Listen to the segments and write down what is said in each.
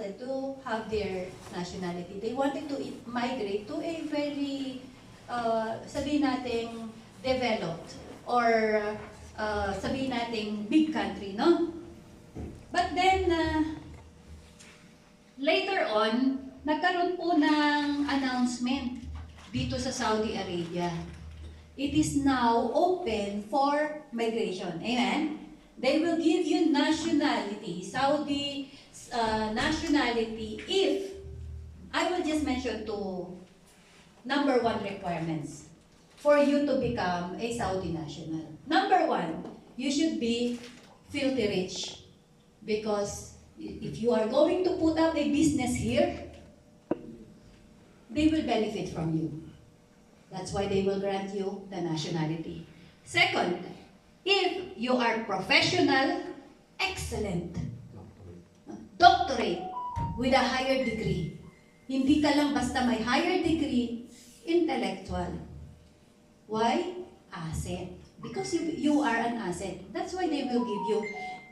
wanted to have their nationality. They wanted to migrate to a very, sabihin nating developed or sabihin nating big country, no? But then, later on, nagkaroon po ng announcement dito sa Saudi Arabia. It is now open for migration. Amen? They will give you nationality, Saudi nationality, if, I will just mention two number one requirements for you to become a Saudi national. Number one, you should be filthy rich. Because if you are going to put up a business here, they will benefit from you. That's why they will grant you the nationality. Second, if you are professional, excellent, doctorate with a higher degree. Hindi ka lang basta may higher degree, intellectual. Why? Asset. Because you are an asset. That's why they will give you.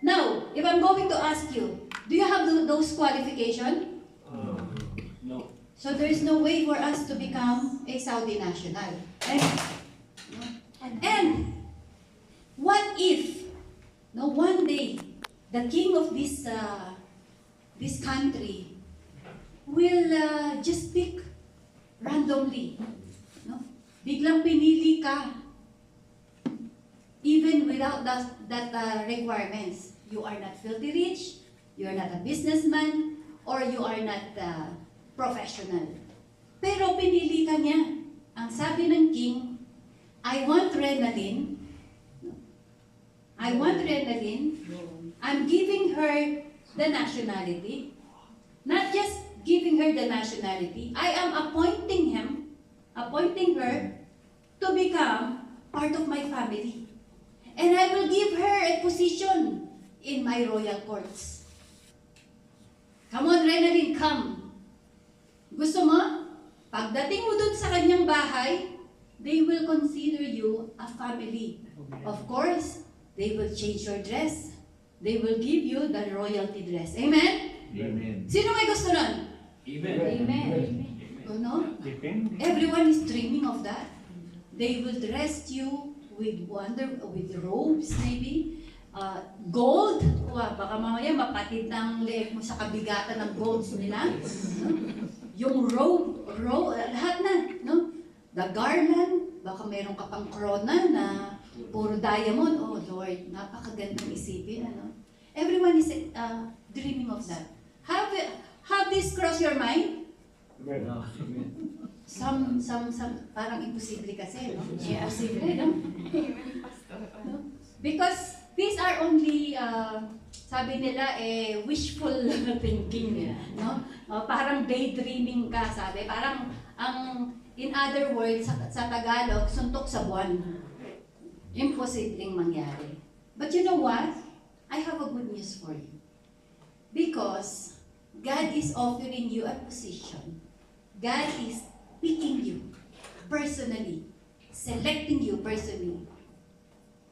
Now, if I'm going to ask you, do you have those qualifications? No. So there is no way for us to become a Saudi national. And what if, no, one day, the king of this country will just pick randomly, no? Biglang pinili ka, even without that requirements. You are not filthy rich, you are not a businessman, or you are not professional. Pero pinili ka niya. Ang sabi ng king, I want Renalyn. I want Renalyn. I'm giving her the nationality. Not just giving her the nationality. I am appointing her to become part of my family. And I will give her a position in my royal courts. Come on, Renalyn, come. Gusto mo? Pagdating mo dun sa kanyang bahay, they will consider you a family. Of course, they will change your dress. They will give you the royalty dress. Amen? Amen. Sino may gusto nun? Amen. Amen. No? Everyone is dreaming of that. They will dress you with robes, maybe. Gold. Baka mamaya mapatid ng leeg mo sa kabigatan ng golds nila. Yung robe, lahat na, no? The garland, baka meron ka pang corona na puro diamond. Oh Lord, napakagandang isipin, ano? Everyone is dreaming of that. Have this cross your mind? No. Some parang imposible kasi, no? Imposible, no? No? Because these are only sabi nila wishful thinking, no? Parang daydreaming ka, sabi. Parang in other words sa Tagalog, suntok sa buwan. Imposibleng mangyari. But you know what? I have a good news for you. Because God is offering you a position. God is picking you personally, selecting you personally,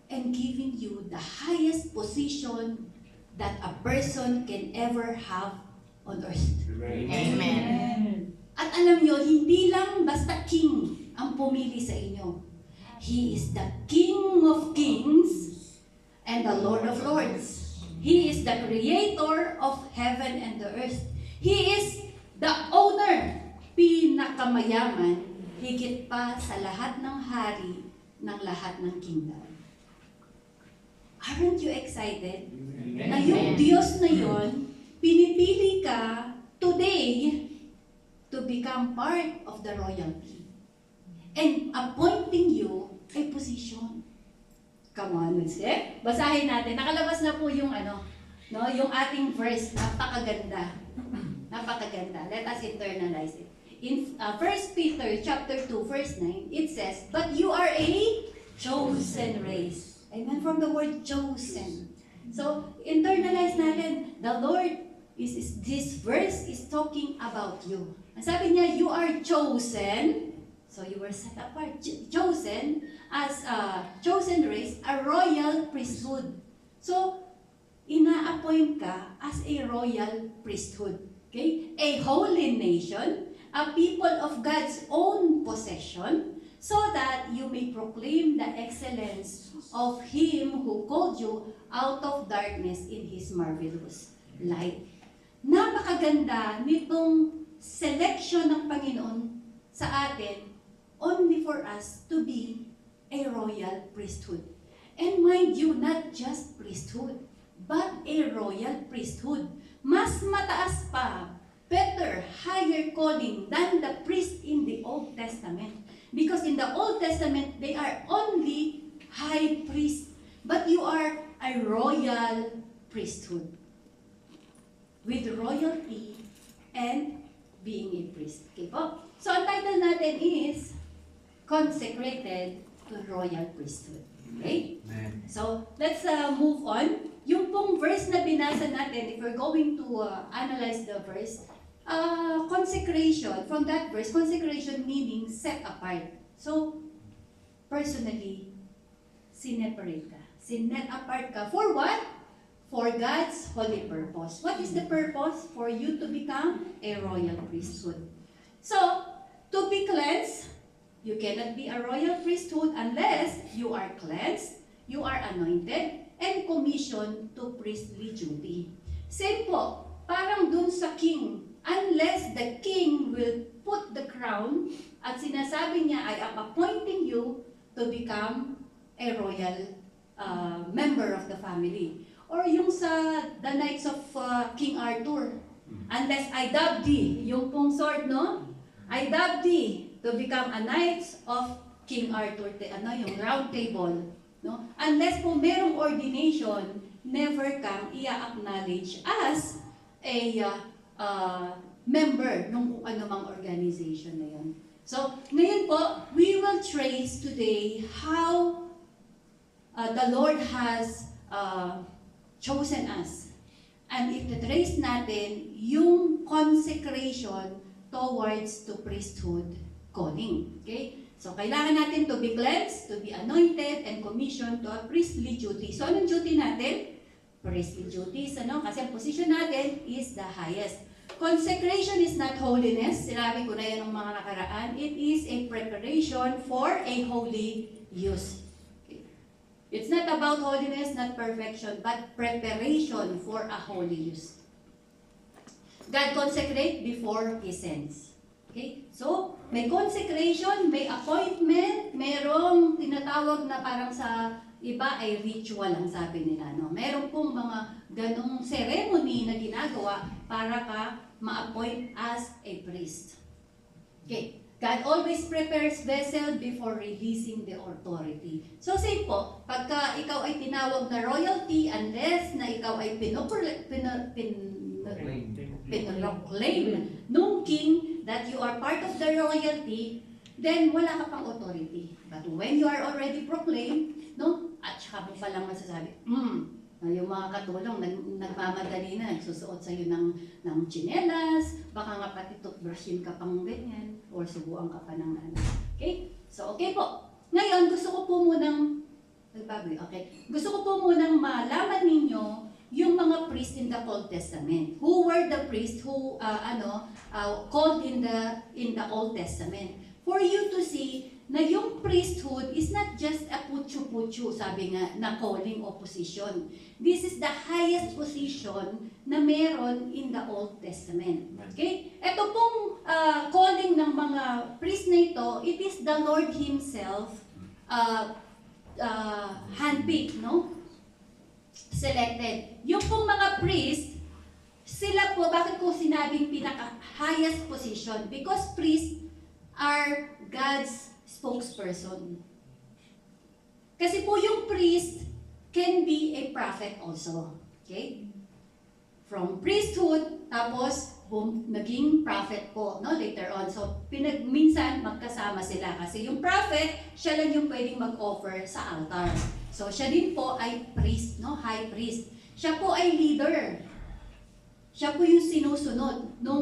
and giving you the highest position that a person can ever have on earth. Amen. At alam nyo, hindi lang basta king ang pumili sa inyo. He is the King of Kings and the Lord of Lords. He is the creator of heaven and the earth. He is the owner, pinakamayaman, higit pa sa lahat ng hari ng lahat ng kingdom. Aren't you excited? Amen. Na yung Diyos na yon, pinipili ka today to become part of the royalty and appointing you a position. Come on, let's see. Basahin natin. Nakalabas na po yung no, yung ating verse. Napakaganda. Napakaganda. Let us internalize it. In 1 Peter chapter 2 verse 9, it says, "But you are a chosen race." Amen. From the word chosen. So, internalize natin. The Lord this verse is talking about you. Ang sabi niya, you are chosen. So, you were set apart. Chosen as a chosen race, a royal priesthood. So, ina-appoint ka as a royal priesthood. Okay? A holy nation, a people of God's own possession, so that you may proclaim the excellence of Him who called you out of darkness in His marvelous light. Napakaganda nitong selection ng Panginoon sa atin only for us to be a royal priesthood. And mind you, not just priesthood, but a royal priesthood. Mas mataas pa, better, higher calling than the priest in the Old Testament. Because in the Old Testament, they are only high priest. But you are a royal priesthood. With royalty and being a priest. Okay po? So, ang title natin is Consecrated to Royal Priesthood. Okay? Amen. So, let's move on. Yung pong verse na binasa natin, if we're going to analyze the verse, consecration, from that verse, consecration meaning set apart. So, personally, sineparate ka. Sinet apart ka. For what? For God's holy purpose. What is the purpose? For you to become a royal priesthood. So, to be cleansed, you cannot be a royal priesthood unless you are cleansed, you are anointed, and commissioned to priestly duty. Same po, parang dun sa king, unless the king will put the crown at sinasabi niya, I am appointing you to become a royal member of the family. Or yung sa The Knights of King Arthur, unless I dub thee, yung pong sword, no? I dub thee to become a knight of King Arthur, yung round table, no? Unless po merong ordination, never kang i-acknowledge as a member ng kung anumang organization na yun. So, ngayon po, we will trace today how the Lord has chosen us. And if trace natin yung consecration towards to priesthood calling. Okay? So, kailangan natin to be cleansed, to be anointed, and commissioned to a priestly duty. So, anong duty natin? Priestly duties, ano? Kasi ang position natin is the highest. Consecration is not holiness. Sinabi ko na yan ng mga nakaraan. It is a preparation for a holy use. Okay. It's not about holiness, not perfection, but preparation for a holy use. God consecrate before He sends. Okay? So, may consecration, may appointment, merong tinatawag na parang sa iba ay ritual ang sabi nila. No? Meron pong mga ganong ceremony na ginagawa para ka ma-appoint as a priest. Okay. God always prepares vessel before releasing the authority. So, same po, pagka ikaw ay tinawag na royalty, unless na ikaw ay pinoclaim nung king that you are part of the royalty, then wala ka pang authority. But when you are already proclaimed, no, at saka mo palang masasabi, yung mga katulong nagmamadali na, nagsusuot sa'yo ng tsinelas, baka nga pati toothbrushin ka pang ganyan, or subuan ka pa ng ano. Okay? So, okay po. Ngayon, gusto ko po munang, gusto ko po munang malaman ninyo yung mga priest in the Old Testament. Who were the priests who called in the Old Testament? For you to see na yung priesthood is not just a putyo-putyo, sabi nga, na calling o position. This is the highest position na meron in the Old Testament. Okay? Ito pong calling ng mga priest na ito, it is the Lord Himself handpicked, no? Selected. Yung pong mga priest, sila po, bakit ko sinabing pinaka-highest position? Because priests are God's spokesperson. Kasi po yung priest can be a prophet also. Okay? From priesthood, tapos naging prophet po, no, later on. So, minsan magkasama sila. Kasi yung prophet, siya lang yung pwedeng mag-offer sa altar. So, siya din po ay priest, no, high priest. Siya po ay leader. Siya po yung sinusunod ng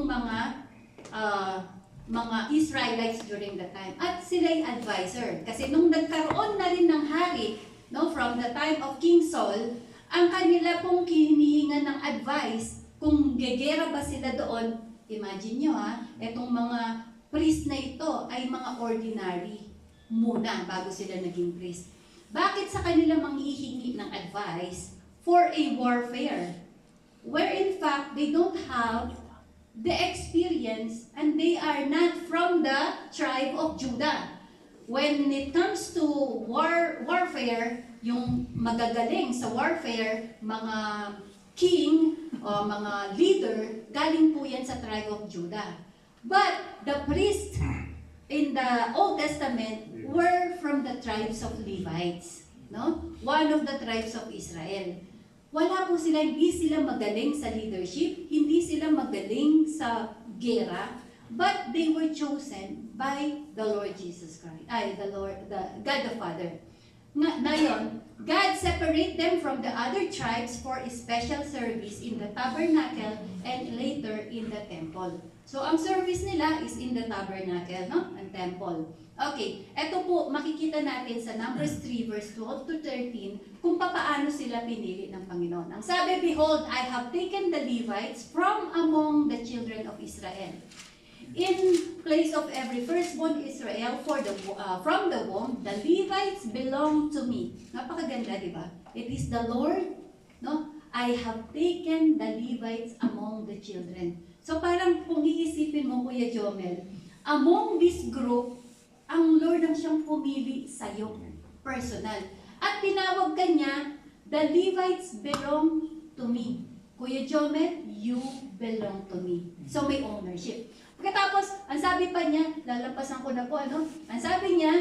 mga Israelites during the time. At sila'y advisor. Kasi nung nagkaroon na rin ng hari, no, from the time of King Saul, ang kanila pong hinihingan ng advice kung gegera ba sila doon, imagine nyo etong mga priest na ito ay mga ordinary muna bago sila naging priest. Bakit sa kanila manghihingi ng advice for a warfare? Where in fact, they don't have the experience and they are not from the tribe of Judah. When it comes to warfare, yung magagaling sa warfare, mga king o mga leader, galing po yan sa tribe of Judah. But the priests in the Old Testament were from the tribes of Levites, no? One of the tribes of Israel. Wala po sila, hindi sila magaling sa leadership, hindi sila magaling sa gera, but they were chosen by the Lord Jesus Christ, God the Father. Ngayon, God separate them from the other tribes for a special service in the tabernacle and later in the temple. So, ang service nila is in the tabernacle, no? Ang temple. Okay, eto po, makikita natin sa Numbers 3 verse 12 to 13 kung paano sila pinili ng Panginoon. Ang sabi, "Behold, I have taken the Levites from among the children of Israel. In place of every firstborn Israel from the womb, the Levites belong to me." Napakaganda, di ba? It is the Lord, no? "I have taken the Levites among the children." So parang kung iisipin mo, Kuya Jomel, among this group, ang Lord ang siyang pumili sa'yo, personal. At tinawag ka niya, "The Levites belong to me." Kuya Jomel, you belong to me. So may ownership. Pagkatapos, ang sabi pa niya, lalampasan ko na po, Ang sabi niya,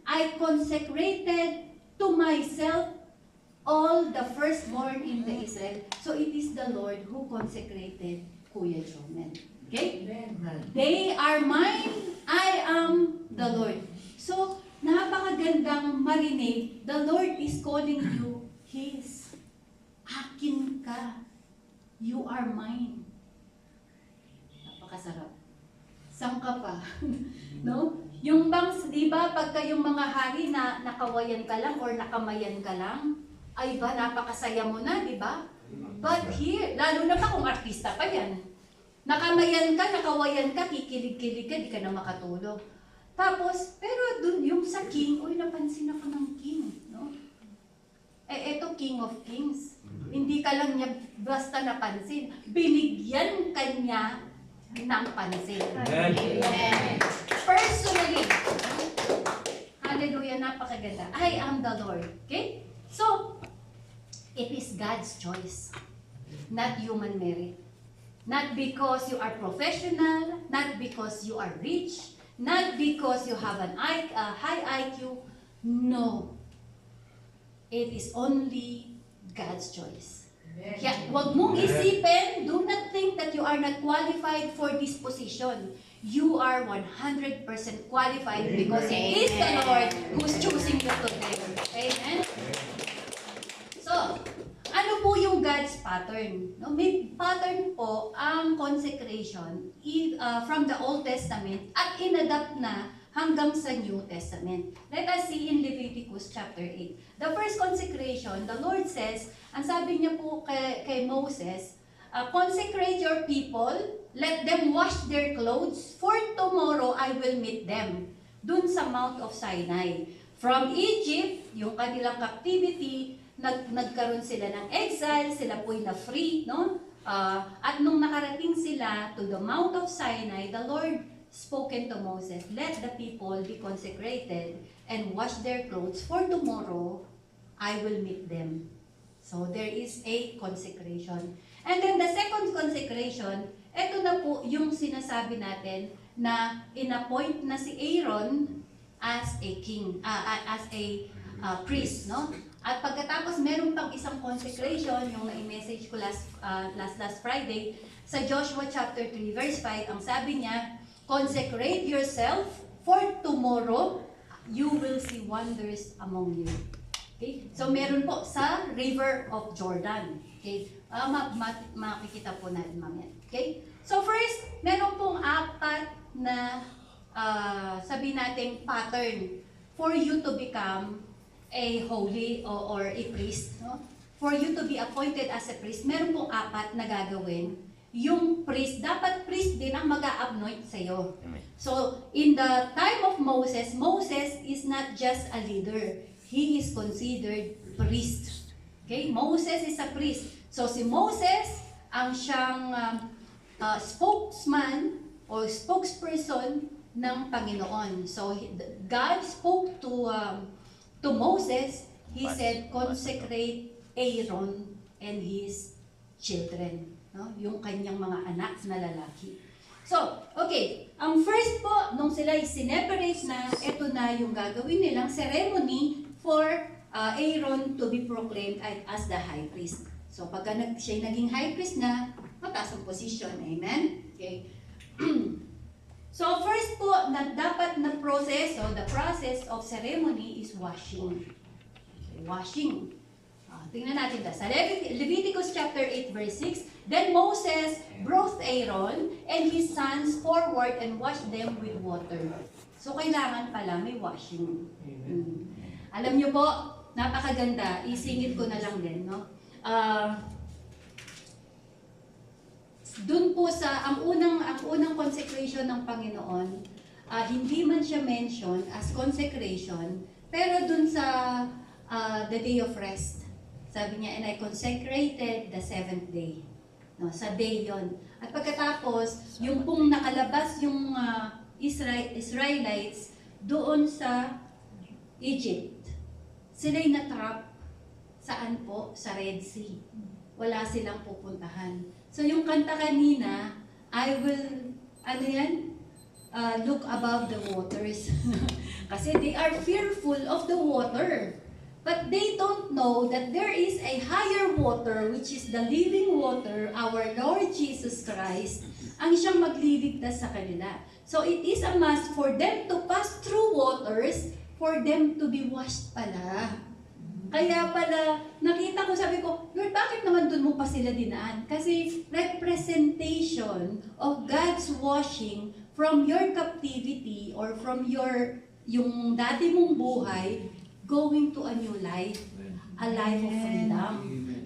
"I consecrated to myself all the firstborn in the Israel." So it is the Lord who consecrated Kuya Jomel. Okay? They are mine, I am the Lord. So, napakagandang marinig, the Lord is calling you His. Akin ka. You are mine. Napakasarap. Saan ka pa? No? Yung bang, di ba, pagka yung mga hari na nakawayan ka lang or nakamayan ka lang, ay ba, napakasaya mo na, di ba? But here, lalo na pa kung artista pa yan. Nakamayan ka, nakawayan ka, kikilig-kilig ka, di ka na makatulog. Tapos, pero dun, yung sa king, uy, napansin ako ng king, no? Eto, King of Kings. Hindi ka lang niya basta napansin. Binigyan ka niya ng pansin. Amen. Personally. Hallelujah, napakaganda. I am the Lord. Okay? So, it is God's choice, not human merit. Not because you are professional, not because you are rich, not because you have a high IQ. No. It is only God's choice. Kaya huwag mong isipin, do not think that you are not qualified for this position. You are 100% qualified because it is the Lord who's choosing you today. Amen? So, ano po yung God's pattern? No, may pattern po ang consecration from the Old Testament at inadapt na hanggang sa New Testament. Let us see in Leviticus chapter 8. The first consecration, the Lord says, ang sabi niya po kay Moses, "Consecrate your people, let them wash their clothes, for tomorrow I will meet them." Dun sa Mount of Sinai. From Egypt, yung kanilang captivity, nagkaroon sila ng exile, sila po'y na-free, no? At nung nakarating sila to the Mount of Sinai, the Lord spoken to Moses, "Let the people be consecrated and wash their clothes, for tomorrow I will meet them." So there is a consecration. And then the second consecration, eto na po yung sinasabi natin na in-appoint na si Aaron as a king, as a priest, no? At pagkatapos, meron pang isang consecration, yung na-message ko last Friday, sa Joshua chapter 3, verse 5, ang sabi niya, "Consecrate yourself, for tomorrow you will see wonders among you." Okay? So, meron po sa River of Jordan. Okay? Makikita po natin mamaya. Okay? So, first, meron pong 4 na, sabi natin, pattern for you to become a holy or a priest, no? For you to be appointed as a priest, meron pong 4 na gagawin. yung priest, dapat priest din ang mag-a-anoint sa'yo. Amen. So, in the time of Moses, Moses is not just a leader. He is considered priest. Okay? Moses is a priest. So, si Moses, ang siyang spokesman or spokesperson ng Panginoon. So, God spoke to Moses. He said, consecrate Aaron and his children. No? Yung kanyang mga anak na lalaki. So, okay. Ang first po, nung sila sineperate na, ito na yung gagawin nilang ceremony for Aaron to be proclaimed as the high priest. So, pagka siya naging high priest na, mataas ang position. Amen? Okay. So, first po, na dapat na process, the process of ceremony is washing. Washing. Tingnan natin ito. Sa Leviticus chapter 8 verse 6, Then Moses brought Aaron and his sons forward and washed them with water. So, kailangan pala may washing. Alam niyo po, napakaganda. Isingit ko na lang din, no? Doon po sa, ang unang consecration ng Panginoon, hindi man siya mention as consecration, pero doon sa the day of rest, sabi niya, and I consecrated the seventh day. No, sa day yon. At pagkatapos, yung pong nakalabas yung Israelites doon sa Egypt, sila'y natrap saan po? Sa Red Sea. Wala silang pupuntahan. So yung kanta kanina, I will, look above the waters. Kasi they are fearful of the water. But they don't know that there is a higher water, which is the living water, our Lord Jesus Christ, ang siyang magliligtas sa kanila. So it is a must for them to pass through waters, for them to be washed pala. Kaya pala, nakita ko, sabi ko, Lord, bakit naman dun mo pa sila dinaan? Kasi representation of God's washing from your captivity or from yung dati mong buhay, going to a new life, a life of freedom.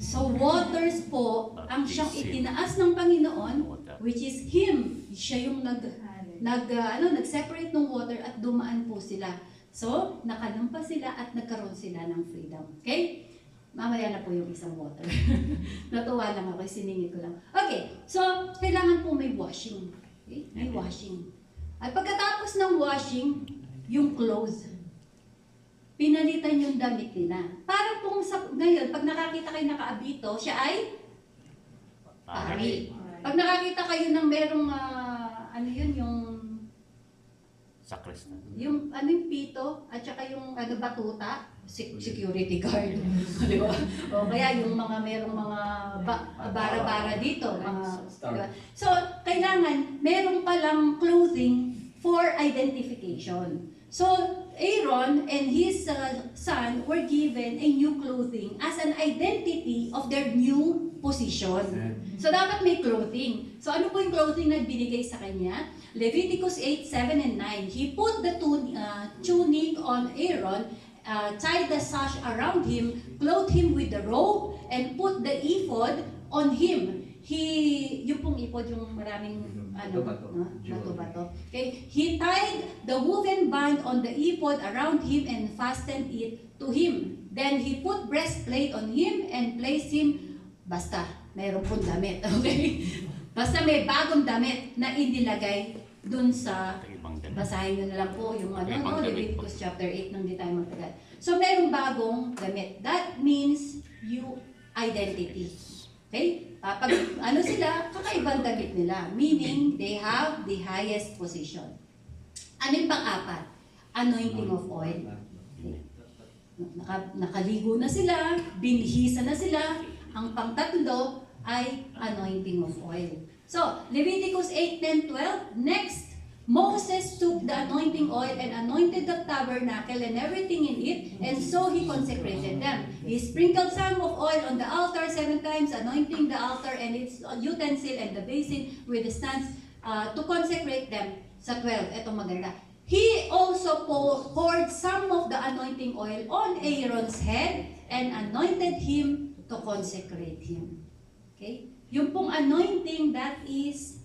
So waters po, ang siyang itinaas ng Panginoon, which is Him. Siya yung nag-separate ng water at dumaan po sila. So, nakalampas sila at nagkaroon sila ng freedom. Okay? Mamaya na po yung isang water. Natuwa lang ako, siningit ko lang. Okay, so, kailangan po may washing. Okay? May washing. At pagkatapos ng washing, yung clothes. Pinalitan yung damit nila. Parang kung ngayon, pag nakakita kayo nakaabito, siya ay pari. Pag nakakita kayo ng merong, yung Sakristan. yung pito, at saka yung batuta, security guard. Di ba? O kaya yung mga merong mga bara-bara dito. Diba? So, kailangan, meron palang clothing for identification. So, Aaron and his son were given a new clothing as an identity of their new position. So, dapat may clothing. So, ano po yung clothing na binigay sa kanya? Leviticus 8, 7, and 9. He put the tunic on Aaron, tied the sash around him, clothed him with the robe, and put the ephod on him. Yung pong ephod, yung maraming bato-bato. Okay? He tied the woven band on the ephod around him and fastened it to him. Then he put breastplate on him and placed him, basta, mayroon pong damit. Okay? Basta may bagong damit na inilagay dun sa, basahin nyo na lang po yung Leviticus chapter 8 nang di tayo magtagal. So, mayroong bagong damit. That means you identity. Okay? Pag sila, kakaibang damit nila. Meaning, they have the highest position. Ano yung pang-apat? Anointing of oil. Okay. Nakaligo na sila, binihisa na sila. Ang pang-tatlo ay anointing of oil. So, Leviticus 8, 10, 12. Next, Moses took the anointing oil and anointed the tabernacle and everything in it, and so he consecrated them. He sprinkled some of oil on the altar 7 times, anointing the altar and its utensil and the basin with the stands to consecrate them. Sa 12, etong maganda. He also poured some of the anointing oil on Aaron's head and anointed him to consecrate him. Okay? Yung pong anointing, that is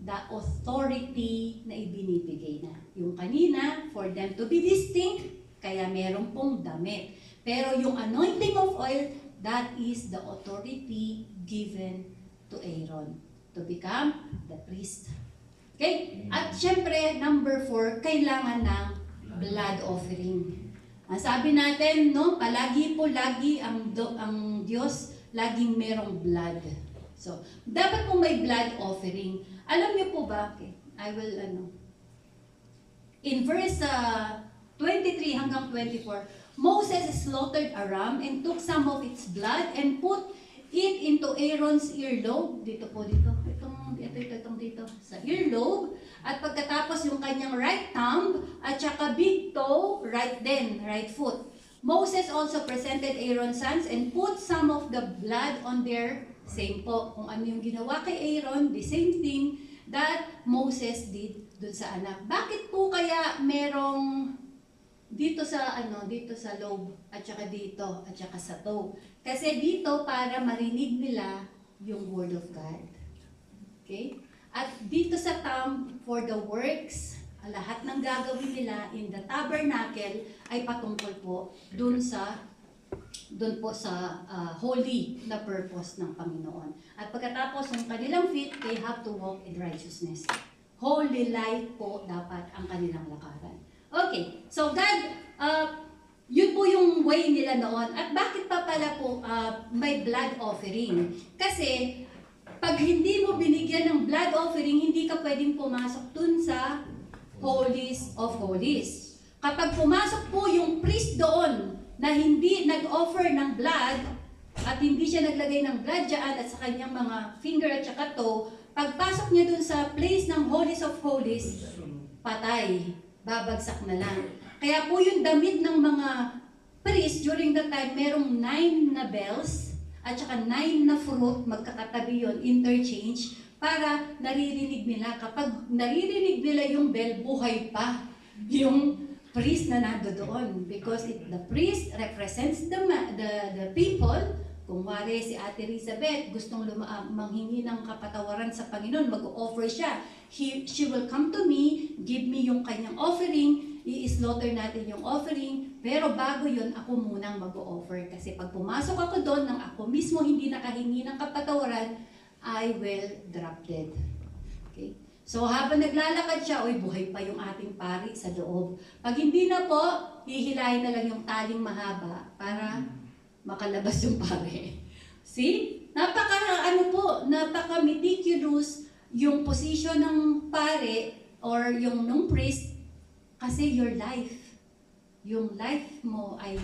the authority na ibinibigay na. Yung kanina, for them to be distinct, kaya meron pong damit. Pero yung anointing of oil, that is the authority given to Aaron to become the priest. Okay? At syempre, number 4, kailangan ng blood offering. Ang sabi natin, no, palagi ang Diyos, laging merong blood. So, dapat po may blood offering. Alam niyo po ba, okay, I will, in verse 23 hanggang 24, Moses slaughtered a ram and took some of its blood and put it into Aaron's earlobe. Dito, itong dito, sa earlobe. At pagkatapos yung kanyang right thumb, at saka big toe, right foot. Moses also presented Aaron's sons and put some of the blood on their same po. Kung ano yung ginawa kay Aaron, the same thing that Moses did dun sa anak. Bakit po kaya merong dito sa lobe at saka dito at saka sa toe? Kasi dito para marinig nila yung word of God. Okay? At dito sa thumb for the works, lahat ng gagawin nila in the tabernacle ay patungkol po dun po sa holy na purpose ng Panginoon. At pagkatapos ng kanilang feet, they have to walk in righteousness. Holy life po dapat ang kanilang lakaran. Okay, so God, yun po yung way nila noon. At bakit pa pala po may blood offering? Kasi pag hindi mo binigyan ng blood offering, hindi ka pwedeng pumasok dun sa Holies of Holies. Kapag pumasok po yung priest doon na hindi nag-offer ng blood at hindi siya naglagay ng blood dyan at sa kanyang mga finger at saka toe, pagpasok niya dun sa place ng Holies of Holies, patay, babagsak na lang. Kaya po yung damit ng mga priest during the time, merong 9 na bells at saka 9 na fruit, magkakatabi yun, interchange, para naririnig nila. Kapag naririnig nila yung bell, buhay pa yung priest na nandoon. Because the priest represents the people. Kung wari si Ate Elizabeth, gustong manghingi ng kapatawaran sa Panginoon, mag-offer siya. She will come to me, give me yung kanyang offering, i-slaughter natin yung offering, pero bago yun, ako munang mag-offer. Kasi pag pumasok ako doon, nang ako mismo hindi nakahingi ng kapatawaran, I will drop dead. Okay? So habang naglalakad siya, buhay pa yung ating pari sa loob. Pag hindi na po, hihilahin na lang yung taling mahaba para makalabas yung pari. See? Napaka meticulous yung position ng pare or yung nung priest kasi your life. Yung life mo ay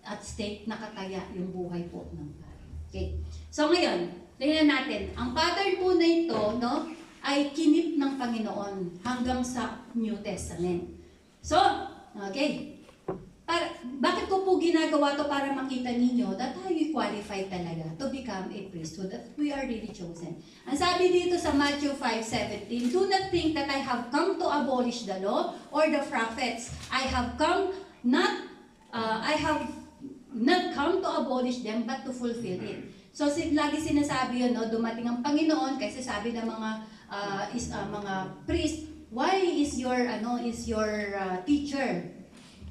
at stake, nakataya yung buhay po ng pare. Okay. So ngayon, tingnan natin, ang pattern po na ito, no, ay kinip ng Panginoon hanggang sa New Testament. So, okay. Bakit ko po ginagawa to para makita ninyo that tayo qualified talaga to become a priesthood, that we are really chosen. Ang sabi dito sa Matthew 5:17, do not think that I have come to abolish the law or the prophets. I have not come to abolish them, but to fulfill it. So, lagi sinasabi yun, no, dumating ang Panginoon, kasi sabi ng mga priest, why is your teacher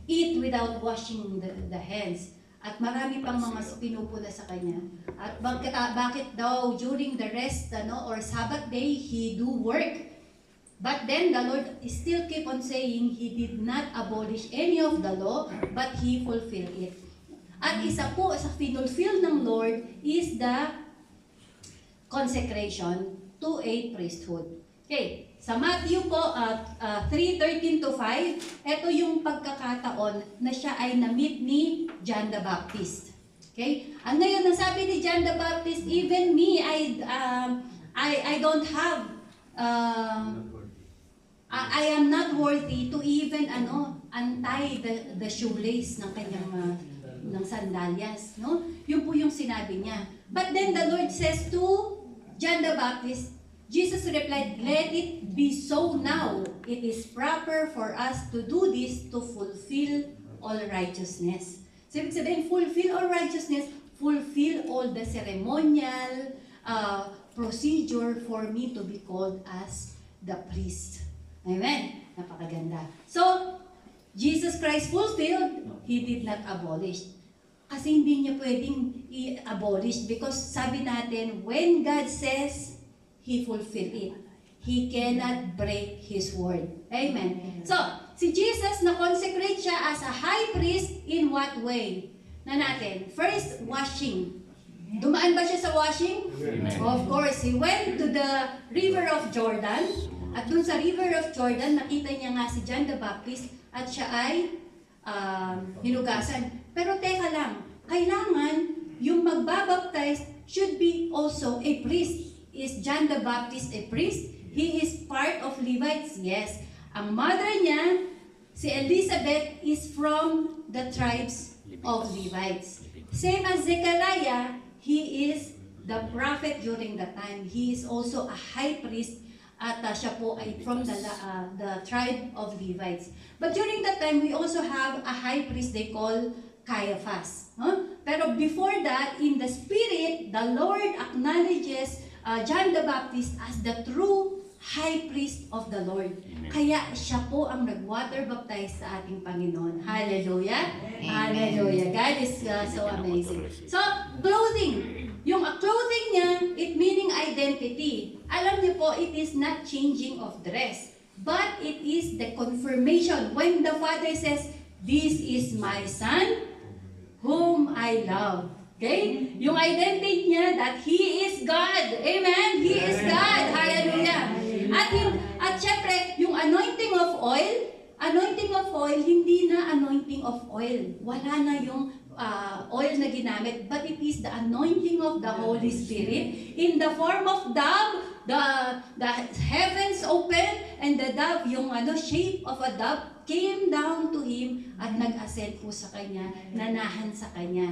eat without washing the hands? At marami pang mga pinupuna sa kanya. At bakit daw during the rest or Sabbath day, he do work? But then the Lord still keep on saying he did not abolish any of the law, but he fulfilled it. At isa po sa finulfill ng Lord is the consecration to a priesthood. Okay, sa Matthew po 3:13-5, ito yung pagkakataon na siya ay na-meet ni John the Baptist. Okay? Ang ngayon, nasabi ni John the Baptist, even me, I don't have, I am not worthy to even untie the shoelace ng kanyang ng sandalyas, no? Yun po yung sinabi niya. But then the Lord says to John the Baptist, Jesus replied, let it be so now. It is proper for us to do this to fulfill all righteousness. So, ibig sabihin, fulfill all righteousness, fulfill all the ceremonial procedure for me to be called as the priest. Amen? Napakaganda. So, Jesus Christ fulfilled, He did not abolish. Kasi hindi niya pwedeng i-abolish because sabi natin, when God says, He fulfilled it. He cannot break His word. Amen. So, si Jesus na-consecrate siya as a high priest in what way? Na natin, first, washing. Dumaan ba siya sa washing? Amen. Of course, He went to the river of Jordan. At dun sa river of Jordan, nakita niya nga si John the Baptist at siya ay hinugasan. Pero teka lang, kailangan yung magbabaptize should be also a priest. Is John the Baptist a priest? He is part of Levites, yes. Ang mother niya, si Elizabeth, is from the tribes of Levites. Same as Zechariah, he is the prophet during the time. He is also a high priest at siya po ay from the tribe of Levites. But during that time, we also have a high priest they call Caiaphas. Pero before that, in the spirit, the Lord acknowledges John the Baptist as the true high priest of the Lord. Amen. Kaya siya po ang nag-water baptize sa ating Panginoon. Hallelujah! Amen. Hallelujah! God is so amazing. So, clothing. Yung clothing niya, it meaning identity. Alam niyo po, it is not changing of dress. But it is the confirmation. When the Father says, "This is my Son, whom I love." Okay? Yung identity niya that He is God. Amen? He is God. Hallelujah. At syempre, yung anointing of oil, hindi na anointing of oil. Wala na yung oil na ginamit, but it is the anointing of the Holy Spirit in the form of dove. The heavens opened and the dove, yung shape of a dove, came down to Him at nag-ascend po sa Kanya, nanahan sa Kanya.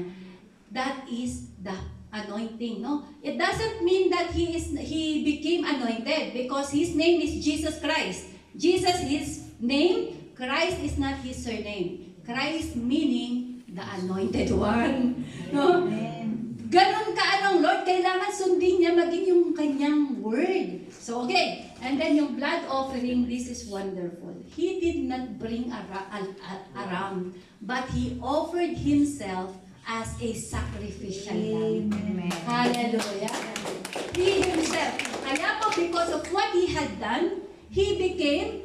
That is the anointing, no? It doesn't mean that he became anointed because His name is Jesus Christ. Jesus, His name, Christ is not His surname. Christ meaning the anointed one. No? Ganon ka Lord, kailangan sundin niya maging yung Kanyang word. So, okay. And then yung blood offering, this is wonderful. He did not bring a ram, but He offered Himself as a sacrificial lamb. Amen. Hallelujah. He Himself. Kaya po, because of what He had done, He became,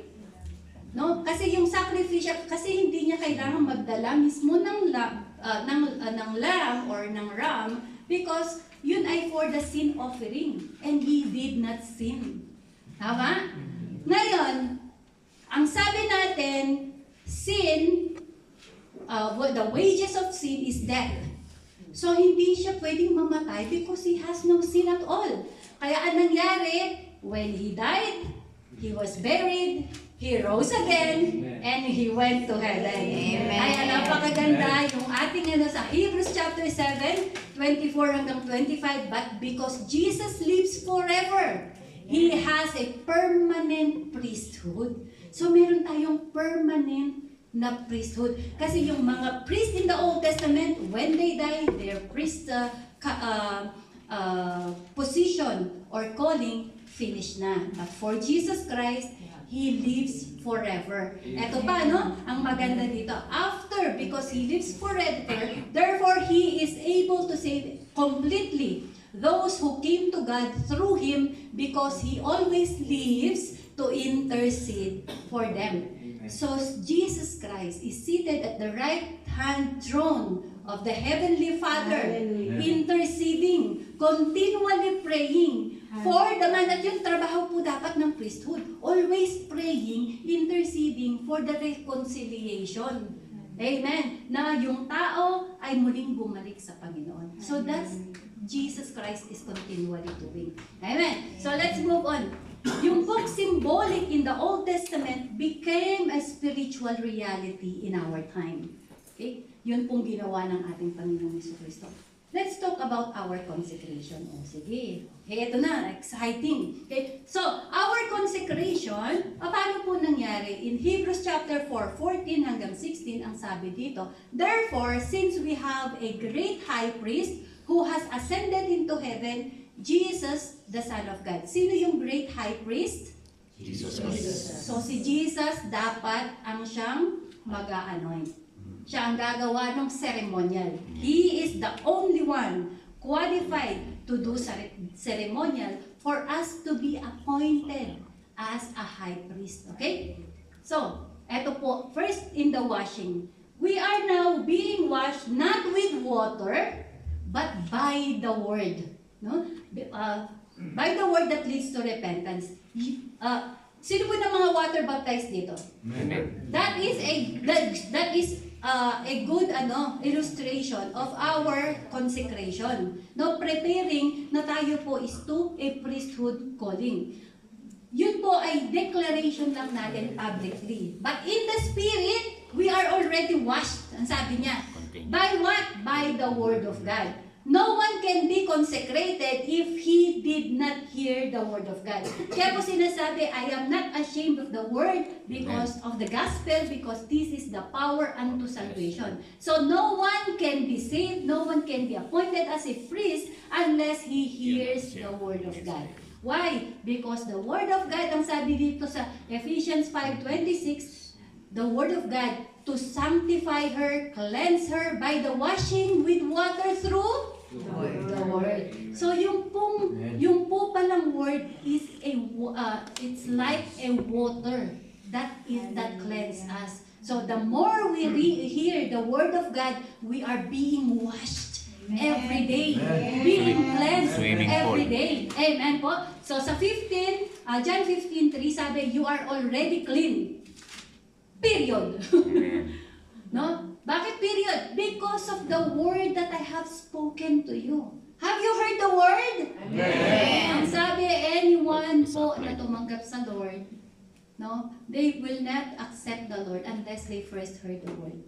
no? Kasi yung sacrificial, kasi hindi niya kailangan magdala mismo ng lamb or ng ram because yun ay for the sin offering. And He did not sin. Tama? Ngayon, ang sabi natin, sin, the wages of sin is death. So, hindi siya pwedeng mamatay because He has no sin at all. Kaya ang nangyari, when He died, He was buried, He rose again, and He went to heaven. Amen. Kaya napakaganda yung ating sa Hebrews chapter 7, 24 hanggang 25, but because Jesus lives forever, He has a permanent priesthood. So, meron tayong permanent na priesthood. Kasi yung mga priest in the Old Testament, when they die, their priest position or calling finished na. But for Jesus Christ, He lives forever. Eto pa, no? Ang maganda dito. After, because He lives forever, therefore He is able to save completely those who came to God through Him because He always lives to intercede for them. So Jesus Christ is seated at the right-hand throne of the Heavenly Father, interceding, continually praying for the man. At yung trabaho po dapat ng priesthood, always praying, interceding for the reconciliation. Amen. Na yung tao ay muling bumalik sa Panginoon. So that's Jesus Christ is continually doing. Amen. So let's move on. Yung book symbolic in the Old Testament became a spiritual reality in our time. Okay? Yun pong ginawa ng ating Panginoong Jesucristo. Let's talk about our consecration. O sige. Okay, ito na. Exciting. Okay? So, our consecration, paano po nangyari? In Hebrews chapter 4, 14 hanggang 16, ang sabi dito, therefore, since we have a great high priest who has ascended into heaven, Jesus, the Son of God. Sino yung great high priest? Jesus. So si Jesus dapat ang siyang mag-a-anoint. Siya ang gagawa ng ceremonial. He is the only one qualified to do ceremonial for us to be appointed as a high priest. Okay? So, eto po, first in the washing. We are now being washed not with water, but by the word. No? By the word that leads to repentance. Sino po ng mga water baptized dito? That is a good illustration of our consecration. No, preparing na tayo po is to a priesthood calling. Yun po ay declaration lang natin publicly. But in the spirit, we are already washed. Ang sabi niya, by what? By the word of God. No one can be consecrated if he did not hear the word of God. Kaya po sinasabi, I am not ashamed of the word because of the gospel, because this is the power unto salvation. So no one can be saved, no one can be appointed as a priest unless he hears the word of God. Why? Because the word of God, ang sabi dito sa Ephesians 5:26, the word of God to sanctify her, cleanse her by the washing with water through the word. So yung po palang word is it's like a water that cleanse us. So the more we hear the word of God, we are being washed every day, being cleansed every day. Amen po. So sa John 15:3 sabi, you are already clean. Period. No? Bakit period? Because of the word that I have spoken to you. Have you heard the word? Amen. Ang sabi, anyone po na tumanggap sa Lord, no, they will not accept the Lord unless they first heard the word.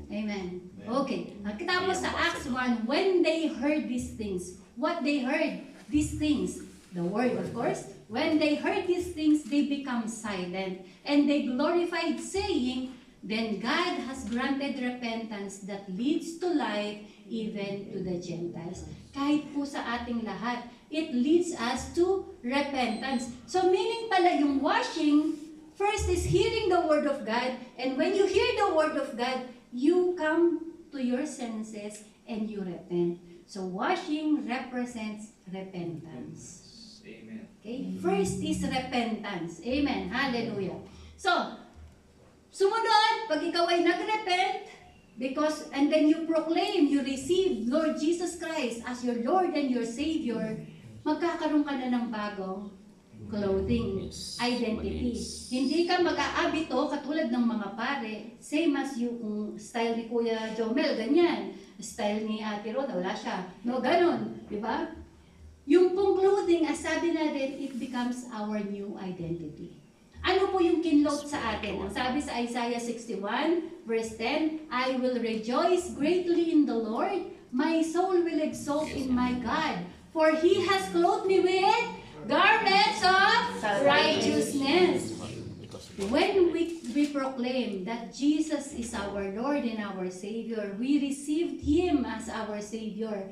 Amen. Okay. Tapos sa Acts 1, when they heard these things, what they heard? These things, the word of course. When they heard these things, they become silent. And they glorified, saying, then God has granted repentance that leads to life even to the Gentiles. Kahit po sa ating lahat, it leads us to repentance. So meaning pala yung washing, first is hearing the word of God. And when you hear the word of God, you come to your senses and you repent. So washing represents repentance. Amen. Okay? First is repentance. Amen. Hallelujah. So, sumunod, pag ikaw ay nag-repent, and then you proclaim, you receive Lord Jesus Christ as your Lord and your Savior, magkakaroon ka na ng bagong clothing, identity. Hindi ka mag-aabito katulad ng mga pare, same as you, kung style ni Kuya Jomel, ganyan. Style ni Ate Roda, wala siya. No, ganon. Diba? Yung pong clothing, as sabi natin, it becomes our new identity. Ano po yung kinload sa atin? Ang sabi sa Isaiah 61, verse 10, I will rejoice greatly in the Lord. My soul will exult in my God. For He has clothed me with garments of righteousness. When we proclaim that Jesus is our Lord and our Savior, we received Him as our Savior,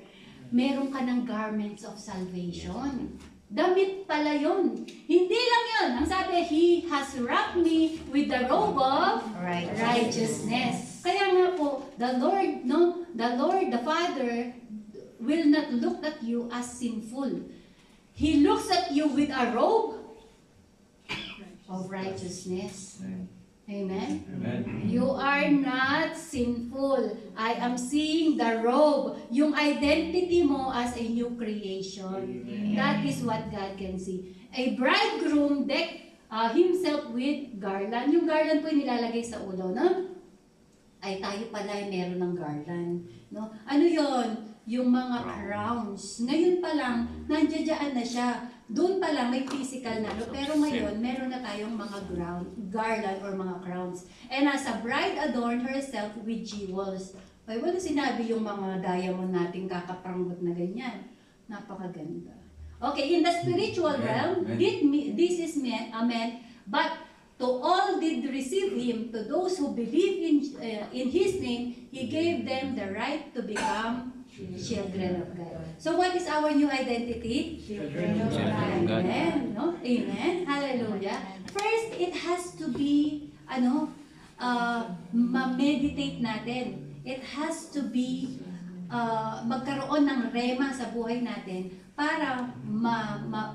meron ka ng garments of salvation. Damit pala yun. Hindi lang yun. Ang sabi, He has wrapped me with the robe of righteousness. Kaya nga po, the Lord, the Father, will not look at you as sinful. He looks at you with a robe of righteousness. Amen? Amen. You are not sinful. I am seeing the robe, yung identity mo as a new creation. That is what God can see. A bridegroom decked himself with garland. Yung garland po yung nilalagay sa ulo, no? Ay tayo pala ay meron ng garland. No? Ano yon? Yung mga crowns. Ngayon pa lang, nandiyan na siya. Doon pa lang may physical na, pero ngayon meron na tayong mga garland or mga crowns. And as a bride adorned herself with jewels. Ay, wala sinabi yung mga diamond nating kakaprangot na ganyan. Napakaganda. Okay, in the spiritual realm, this is meant, but to all did receive Him, to those who believe in His name, He gave them the right to become Children of God. So what is our new identity? Children of God. Amen. No? Amen. Hallelujah. First, it has to be, ma-meditate natin. It has to be, magkaroon ng rema sa buhay natin para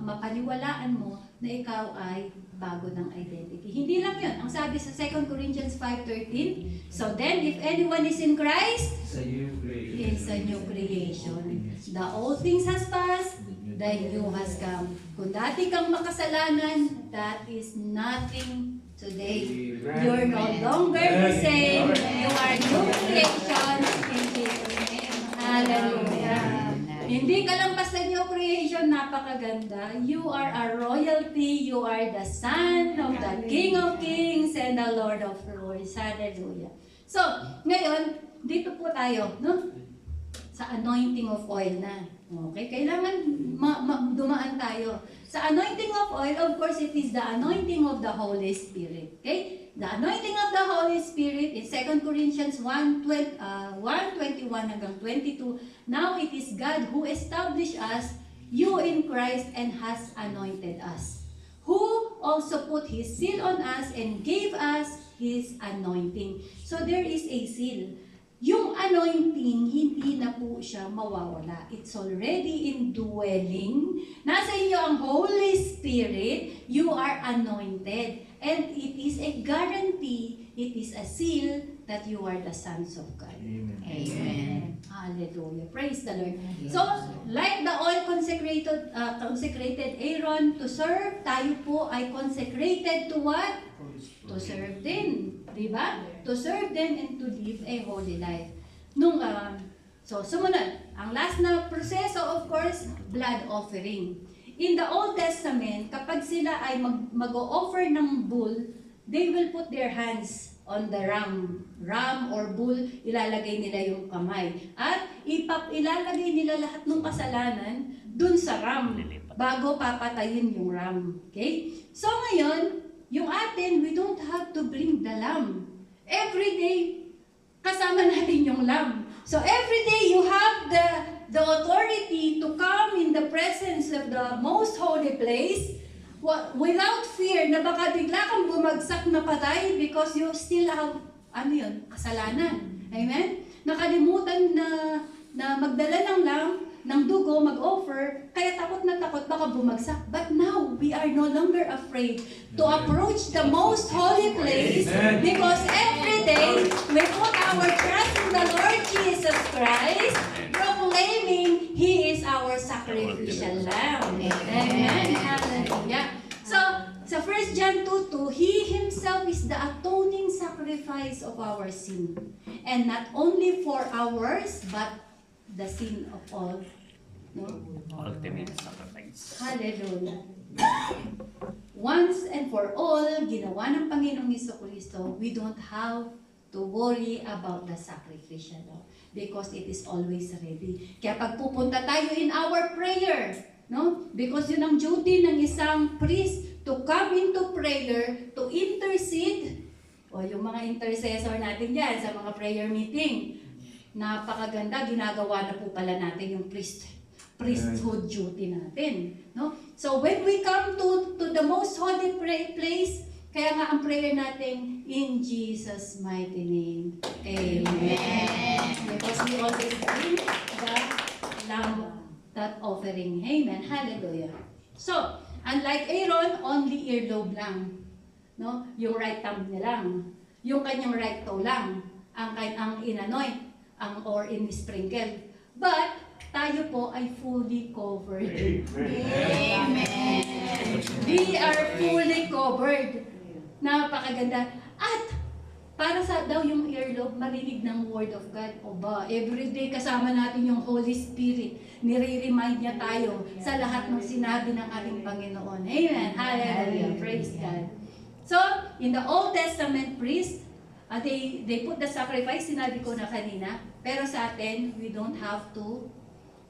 mapaniwalaan mo na ikaw ay bago ng identity. Hindi lang yun. Ang sabi sa 2 Corinthians 5:13, so then, if anyone is in Christ, It's a new creation. is a new creation. The old things has passed, the new has come. Kung dati kang makasalanan, that is nothing today. You're no longer the same. You are new creation in Jesus' name. Hallelujah. Hindi ka lang basta new creation, napakaganda. You are a royalty. You are the son of the King of Kings and the Lord of Lords. Hallelujah. So, ngayon, dito po tayo, no? Sa anointing of oil na. Okay? Kailangan dumaan tayo. Sa anointing of oil, of course, it is the anointing of the Holy Spirit. Okay? The anointing of the Holy Spirit in 2 Corinthians 1:21 hanggang 22. Now it is God who established us, you in Christ, and has anointed us. Who also put His seal on us and gave us His anointing. So there is a seal. Yung anointing, hindi na po siya mawawala. It's already indwelling. Nasa inyo ang Holy Spirit. You are anointed. And it is a guarantee, it is a seal that you are the sons of God. Amen. Hallelujah. Praise the Lord. So, like the oil consecrated Aaron to serve, tayo po ay consecrated to what? To serve din. Diba? To serve them and to live a holy life. So, sumunod. Ang last na proseso, of course, blood offering. In the Old Testament, kapag sila ay mag-o-offer ng bull, they will put their hands on the ram or bull, ilalagay nila yung kamay. At ilalagay nila lahat ng kasalanan dun sa ram bago papatayin yung ram. Okay? So ngayon, yung atin, we don't have to bring the lamb. Every day, kasama natin yung lamb. So every day, you have the authority to come in the presence of the most holy place without fear na baka bigla kang bumagsak na patay because you still have, kasalanan. Amen? Nakalimutan na magdala ng lamb, ng dugo, mag-offer, kaya takot na takot baka bumagsak. But now, we are no longer afraid to approach the most holy place because every day, we put our trust in the Lord Jesus Christ, proclaiming He is our sacrificial lamb. Amen. Hallelujah. So, sa 1 John 2:2, He Himself is the atoning sacrifice of our sin. And not only for ours, but the sin of all. No? Ultimate sacrifice. Hallelujah. Once and for all, ginawa ng Panginoong Jesucristo, we don't have to worry about the sacrificial law because it is always ready. Kaya pag pupunta tayo in our prayer, no? Because yun ang duty ng isang priest to come into prayer, to intercede. O yung mga intercessor natin dyan sa mga prayer meeting, napakaganda, ginagawa na po pala natin yung priesthood duty natin. No? So when we come to the most holy place, kaya nga ang prayer natin, in Jesus' mighty name. Amen. Because we always bring the lamb, that offering. Amen. Hallelujah. So, unlike Aaron, only earlobe lang. No? Yung right thumb niya lang. Yung kanyang right toe lang. Ang inanoint, or in-sprinkle. But, tayo po ay fully covered. Amen. We are fully covered. Napakaganda. At, para sa daw yung earlobe, marinig ng Word of God. O ba, everyday kasama natin yung Holy Spirit. Nire-remind niya tayo sa lahat ng sinabi ng ating Panginoon. Amen. Hallelujah. Praise God. So, in the Old Testament priest, they put the sacrifice, sinabi ko na kanina, pero sa atin, we don't have to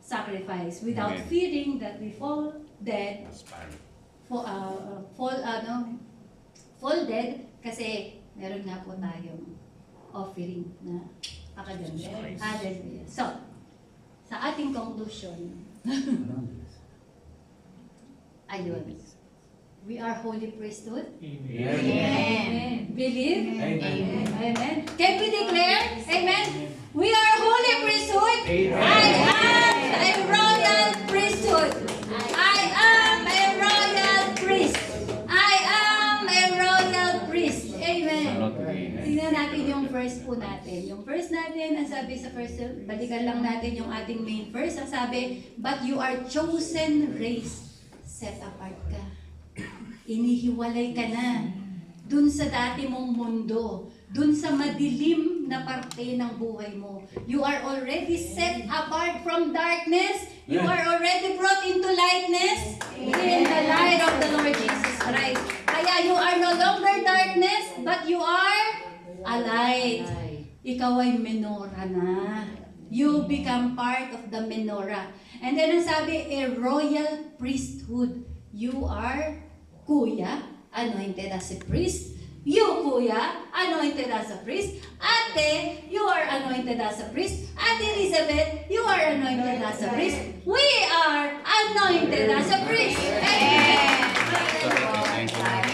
sacrifice without Amen. fearing that we fall dead, fall dead kasi meron nga po tayong offering na pakaganda. Hallelujah. So, sa sa ating conclusion. Ayun. We are holy priesthood. Amen. Believe? Amen. Amen. Can we declare? Amen. We are holy priesthood. Amen. I am a royal priesthood. I am a royal priest. I am a royal priest. Amen. Tingnan natin yung verse po natin. Yung verse natin, ang sabi sa verse, balikan lang natin yung ating main verse. Ang sabi, but you are chosen race. Set apart ka. Inihiwalay ka na dun sa dati mong mundo, dun sa madilim na parte ng buhay mo. You are already set apart from darkness. You are already brought into lightness in the light of the Lord Jesus Christ. Kaya you are no longer darkness, but you are a light. Ikaw ay menorah na. You become part of the menorah. And then ang sabi, a royal priesthood. You are Kuya, anointed as a priest. You, Kuya, anointed as a priest. Ate, you are anointed as a priest. Ate Elizabeth, you are anointed as a priest. We are anointed as a priest. Amen.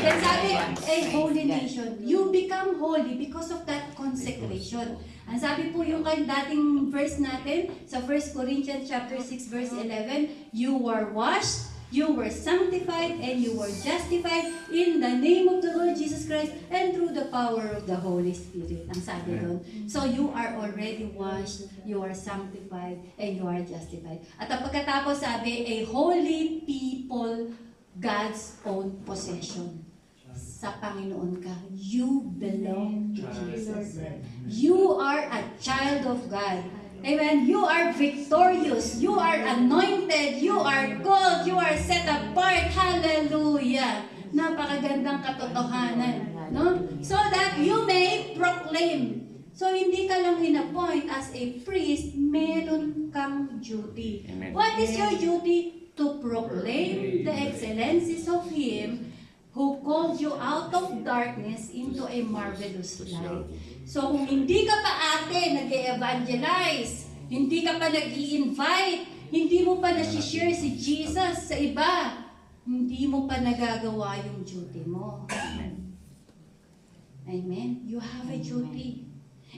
Then sabi, a holy nation. You become holy because of that consecration. Ang sabi po yung dating verse natin sa 1 Corinthians chapter 6 verse 11, you were washed, you were sanctified, and you were justified in the name of the Lord Jesus Christ and through the power of the Holy Spirit. Ang sabi doon. So you are already washed, you are sanctified, and you are justified. At ang pagkatapos sabi, a holy people, God's own possession. Sa Panginoon ka. You belong to Jesus. You are a child of God. Amen. You are victorious. You are anointed. You are called. You are set apart. Hallelujah. Napakagandang katotohanan. No? So that you may proclaim. So hindi ka lang in-appoint as a priest, meron kang duty. Amen. What is your duty? To proclaim the excellencies of Him who called you out of darkness into a marvelous light. So kung hindi ka pa ate nag-evangelize, hindi ka pa nag-i-invite, hindi mo pa nasi-share si Jesus sa iba, hindi mo pa nagagawa yung duty mo. Amen? You have a duty.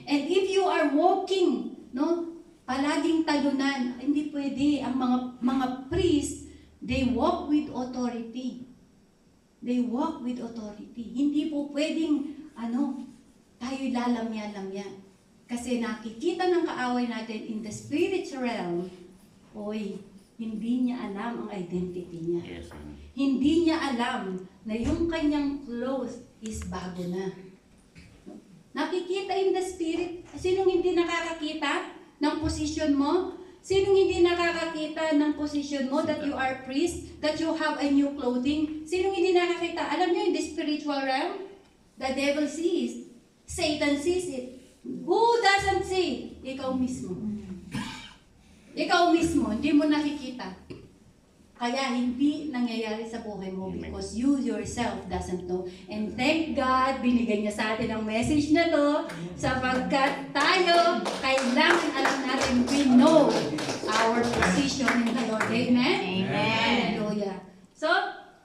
And if you are walking, no, palaging talunan, hindi pwede. Ang mga priest, they walk with authority. They walk with authority. Hindi po pwedeng, tayo lalamya-lamya. Kasi nakikita ng kaaway natin in the spiritual realm, hindi niya alam ang identity niya. Yes. Hindi niya alam na yung kanyang clothes is bago na. Nakikita in the spirit. Sinong hindi nakakakita ng position mo? Sinong hindi nakakakita ng position mo that you are priest, that you have a new clothing? Sinong hindi nakakita? Alam niyo, in the spiritual realm, the devil sees. Satan sees it. Who doesn't see? Ikaw mismo. Ikaw mismo, hindi mo nakikita. Kaya hindi nangyayari sa buhay mo because you yourself doesn't know. And thank God, binigay niya sa atin ang message na to sapagkat tayo, kailangan alam natin, we know our position in the Lord. Amen? Amen. Hallelujah. So,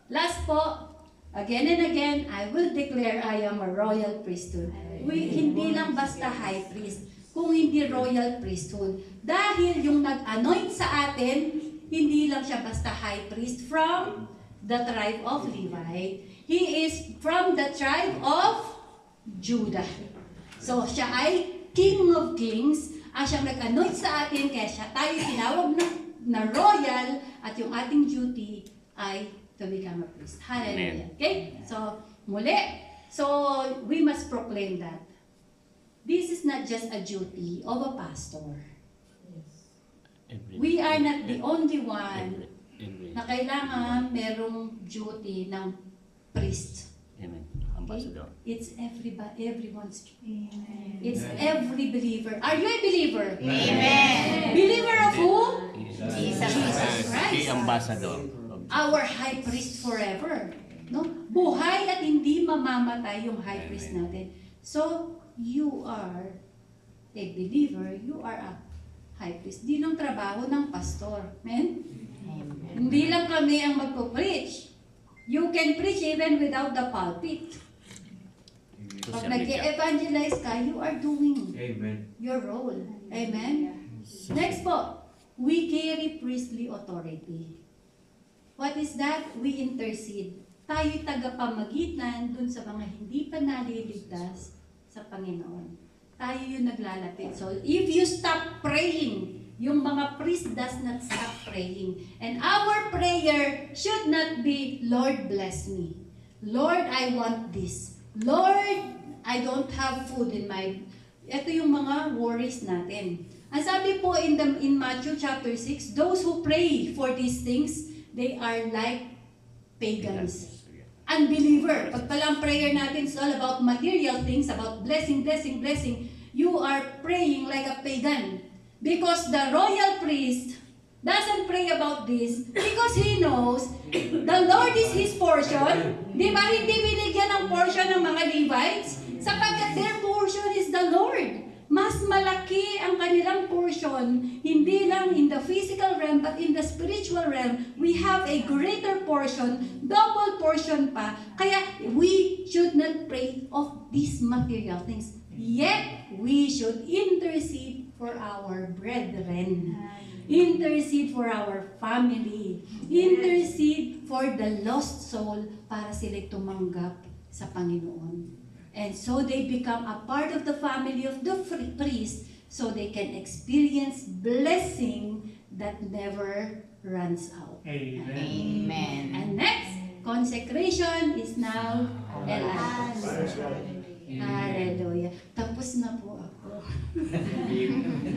last po, again and again, I will declare I am a royal priesthood. Hindi lang basta high priest, kung hindi royal priesthood. Dahil yung nag-anoint sa atin, hindi lang siya basta high priest from the tribe of Levi. He is from the tribe of Judah. So, siya ay King of Kings. Siyang nag-anoint sa atin, kaya siya tayo tinawag na royal, at yung ating duty ay to become a priest. Hallelujah. Okay? So, muli. So, we must proclaim that. This is not just a duty of a pastor. We are not the only one na kailangan merong duty ng priest. Amen. Ambassador. It's everyone's duty. Amen. It's every believer. Are you a believer? Amen. Believer of who? Jesus Christ. The ambassador. Our high priest forever. No? Buhay at hindi mamamatay yung high priest natin. So, you are a believer. You are a high priest. Di lang trabaho ng pastor. Amen? Amen. Hindi lang kami ang magpo-preach. You can preach even without the pulpit. Pag Social media. nag-evangelize ka, you are doing Amen. your role. Amen? Next po, we carry priestly authority. What is that? We intercede. Tayo'y tagapamagitan dun sa mga hindi pa naliligtas sa Panginoon. Tayo yung naglalapit. So, if you stop praying, yung mga priest does not stop praying. And our prayer should not be, Lord, bless me. Lord, I want this. Lord, I don't have food in my... Ito yung mga worries natin. Ang sabi po in Matthew chapter 6, those who pray for these things, they are like pagans. Unbeliever. Pag pala ang prayer natin is all about material things, about blessing, blessing, blessing, you are praying like a pagan. Because the royal priest doesn't pray about this because he knows the Lord is his portion. Di ba hindi binigyan ng portion ng mga Levites? Sapagkat their portion is the Lord. Mas malaki ang kanilang portion, hindi lang in the physical realm, but in the spiritual realm, we have a greater portion, double portion pa. Kaya we should not pray of these material things. Yet, we should intercede for our brethren. Intercede for our family. Intercede for the lost soul para sila'y tumanggap sa Panginoon. And so they become a part of the family of the priest so they can experience blessing that never runs out. Amen. And next, consecration is now elapsed. Hallelujah. Tapos na po ako. Amen.